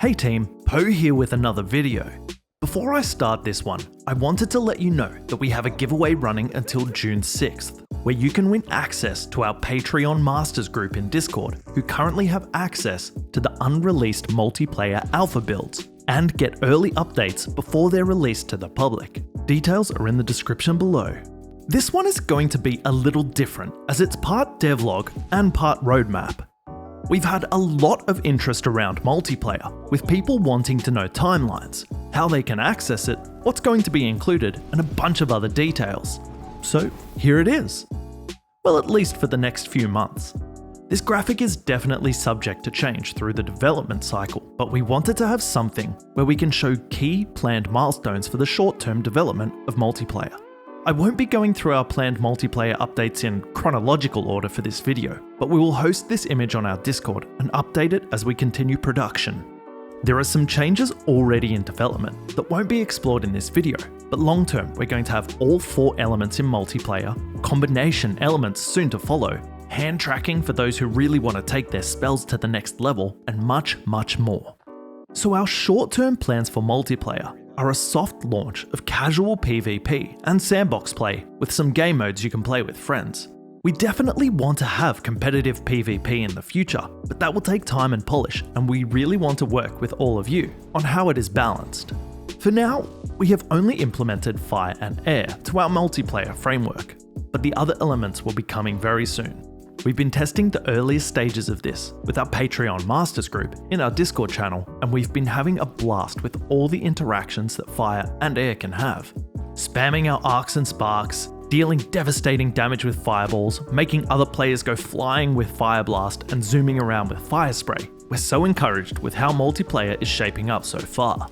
Hey team, Poe here with another video. Before I start this one, I wanted to let you know that we have a giveaway running until June 6th, where you can win access to our Patreon Masters group in Discord, who currently have access to the unreleased multiplayer alpha builds, and get early updates before they're released to the public. Details are in the description below. This one is going to be a little different, as it's part devlog and part roadmap. We've had a lot of interest around multiplayer, with people wanting to know timelines, how they can access it, what's going to be included, and a bunch of other details. So here it is. Well, at least for the next few months. This graphic is definitely subject to change through the development cycle, but we wanted to have something where we can show key planned milestones for the short-term development of multiplayer. I won't be going through our planned multiplayer updates in chronological order for this video, but we will host this image on our Discord and update it as we continue production. There are some changes already in development that won't be explored in this video, but long term we're going to have all 4 elements in multiplayer, combination elements soon to follow, hand tracking for those who really want to take their spells to the next level, and much, much more. So our short-term plans for multiplayer are a soft launch of casual PvP and sandbox play with some game modes you can play with friends. We definitely want to have competitive PvP in the future, but that will take time and polish, and we really want to work with all of you on how it is balanced. For now, we have only implemented fire and air to our multiplayer framework, but the other elements will be coming very soon. We've been testing the earliest stages of this with our Patreon Masters group in our Discord channel, and we've been having a blast with all the interactions that fire and air can have. Spamming our arcs and sparks, dealing devastating damage with fireballs, making other players go flying with fire blast, and zooming around with fire spray. We're so encouraged with how multiplayer is shaping up so far.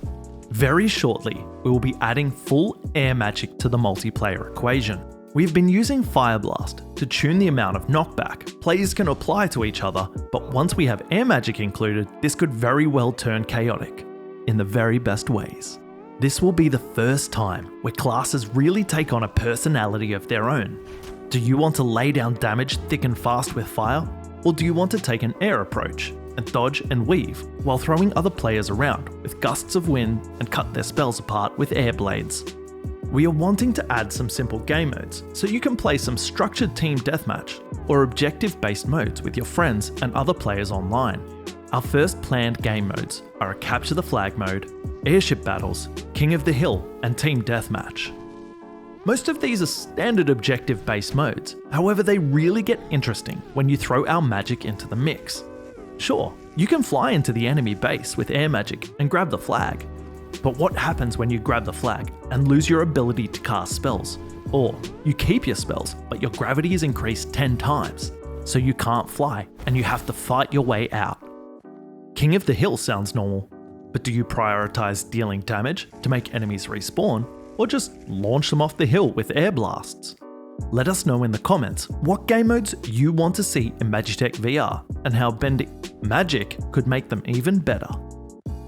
Very shortly, we will be adding full air magic to the multiplayer equation. We've been using Fire Blast to tune the amount of knockback players can apply to each other, but once we have air magic included, this could very well turn chaotic, in the very best ways. This will be the first time where classes really take on a personality of their own. Do you want to lay down damage thick and fast with fire? Or do you want to take an air approach and dodge and weave while throwing other players around with gusts of wind and cut their spells apart with air blades? We are wanting to add some simple game modes so you can play some structured team deathmatch or objective-based modes with your friends and other players online. Our first planned game modes are a capture the flag mode, airship battles, king of the hill, and team deathmatch. Most of these are standard objective-based modes, however they really get interesting when you throw our magic into the mix. Sure, you can fly into the enemy base with air magic and grab the flag, but what happens when you grab the flag and lose your ability to cast spells? Or you keep your spells, but your gravity is increased 10 times, so you can't fly and you have to fight your way out. King of the Hill sounds normal, but do you prioritize dealing damage to make enemies respawn, or just launch them off the hill with air blasts? Let us know in the comments what game modes you want to see in Magitech VR and how bending magic could make them even better.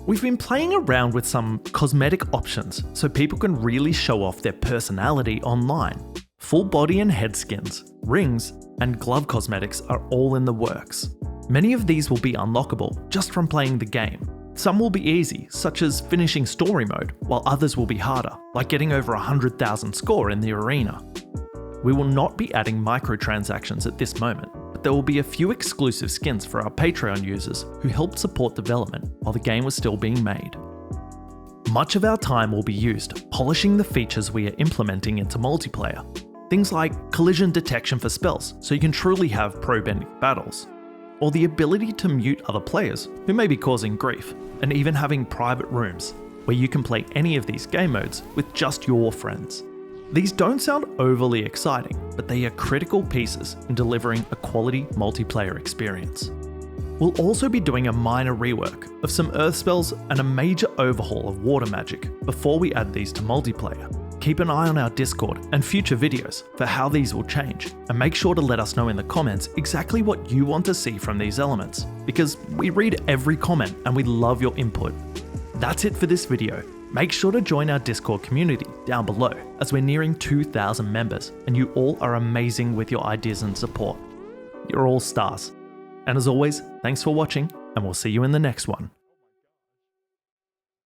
We've been playing around with some cosmetic options so people can really show off their personality online. Full body and head skins, rings, and glove cosmetics are all in the works. Many of these will be unlockable just from playing the game. Some will be easy, such as finishing story mode, while others will be harder, like getting over 100,000 score in the arena. We will not be adding microtransactions at this moment, but there will be a few exclusive skins for our Patreon users who helped support development while the game was still being made. Much of our time will be used polishing the features we are implementing into multiplayer. Things like collision detection for spells, so you can truly have pro-bending battles, or the ability to mute other players who may be causing grief, and even having private rooms where you can play any of these game modes with just your friends. These don't sound overly exciting, but they are critical pieces in delivering a quality multiplayer experience. We'll also be doing a minor rework of some earth spells and a major overhaul of water magic before we add these to multiplayer. Keep an eye on our Discord and future videos for how these will change, and make sure to let us know in the comments exactly what you want to see from these elements, because we read every comment and we love your input. That's it for this video. Make sure to join our Discord community down below, as we're nearing 2,000 members and you all are amazing with your ideas and support. You're all stars. And as always, thanks for watching, and we'll see you in the next one.